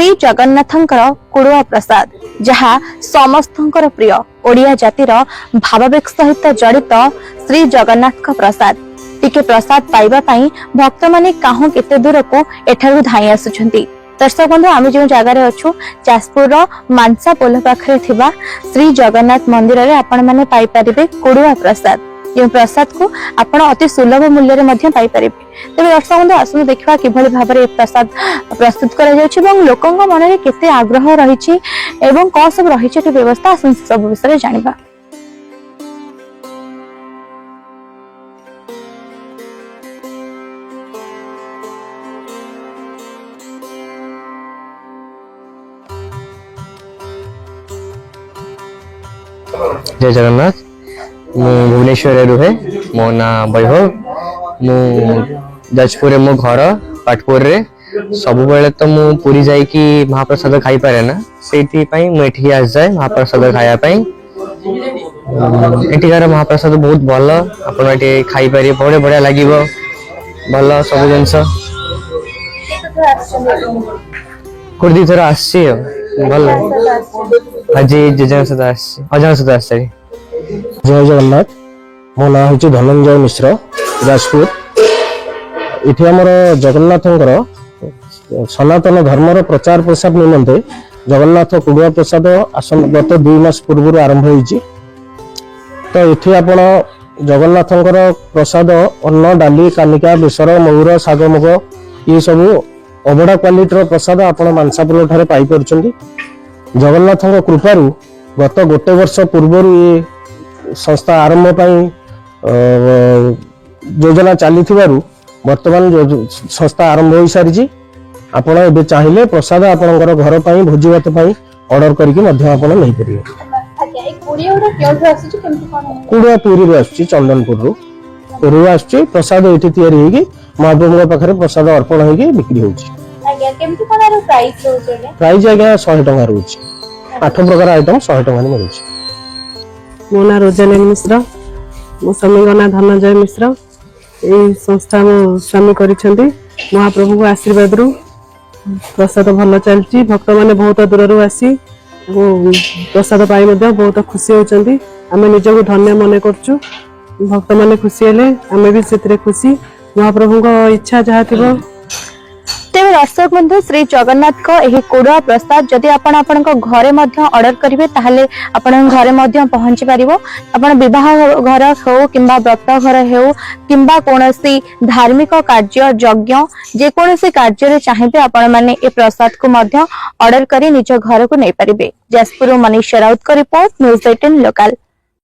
श्री जगन्नाथंकर कुड़ुआ प्रसाद जहा समस्तंकर प्रिय ओडिया जातिर भावावेग सहित जड़ित श्री जगन्नाथ का प्रसाद टिके प्रसाद पाइबा पाई भक्त माने काहू केते दूर को एठारु धाई आसुछंती। दर्शक बंधु आम जो जगार अच्छु जाजपुर मानसा पोल पाखरे थिबा श्री जगन्नाथ मंदिर रे आपण माने पाई परिबे कुड़ुआ प्रसाद। ये प्रसाद को आपण अति सुलभ मूल्य रे मध्य पाई परिबे। तबे दर्शक बंधु आसु देखिबा किभली भाबरे ए प्रसाद प्रस्तुत करा जाउछि एवं लोकंग मन रे केते आग्रह रहिछि एवं को सब रहिछि ते व्यवस्था आसु सब विषय जानिबा। जय जगन्नाथ मु भुवनेश्वर रुहे मो ना वैभव मु जाजपुर मो घर पाटपुर रे सब बेले तो मु पूरी जाई कि महाप्रसाद खाई पारे ना सेठी पई मु एठी आस जाय महाप्रसाद खाया पई। एठिकार महाप्रसाद बहुत भल आपण एठी खाई पारे बड़े बढ़िया लागिवो भल सब जिंस कुर्दी थोड़ा आसी भल आज जय जगन्नाथ मो ना हूँ धनंजय मिश्र जाजपुर। इथे आमर जगन्नाथंकर सनातन धर्मर प्रचार प्रसार निमंते जगन्नाथ कुड़ुआ प्रसाद गत 2 मास पूर्व आरंभ होइछि। तो इथे आपण जगन्नाथंकर प्रसाद अन्न डाली कानिका बेसर मयूर साग मुग ये सब अबड़ा क्वालिटी प्रसाद आपण मानसापुर ठारे पाई परछंती। जगन्नाथंक कृपारू गत 1 वर्ष पूर्व ये संस्था आरंभ पाई योजना चली वर्तमान संस्था आरंभ हो सारी। आपण ए चाहिए प्रसाद आपणकर घर पाई भोजी भात पाई ऑर्डर करके मध्य आपण नहीं परिबे। कुड़िया पुरी रे आछि चंदनपुर रु पुरी आछि प्रसाद एठी तयारी हेगी महाप्रभु पाखरे प्रसाद अर्पण हेगी बिक्री होछि। आज्ञा केमति कोन प्राइस होचे प्राइस आज्ञा 100 टका रहउछि 8 प्रकार आइटम 100 टका नि मिलुछि। मो ना रोजालिनी मिश्र मो स्वामी ना धनंजय मिश्र ए संस्था मो स्वामी करिसेंती महाप्रभु को आशीर्वाद रु प्रसाद भल चलची भक्त माने बहुत दूर रु आसी प्रसाद पाई मध्ये बहुत खुशी होचंती। आमे निजको धन्य मने करछु भक्त माने खुशी हेले आमे भी सेतरे खुशी महाप्रभु को इच्छा जहा थिबो। तेज दर्शक बंधु श्री जगन्नाथ को यही कुड़ुआ प्रसाद जदि आपण घरे मध्य ऑर्डर करेंगे ताहले आपण घरे मध्य पहुंची पारिबो। आपण विवाह घर हो किंबा व्रत घर हो किंबा कोनोसी धार्मिक कार्य यज्ञ जे कोनोसी कार्य रे चाहिबे आपण माने ए प्रसाद को मध्य ऑर्डर करी निज घर को नै पारिबे। जाजपुर मनीष राउत को रिपोर्ट न्यूज़ 18 लोकल।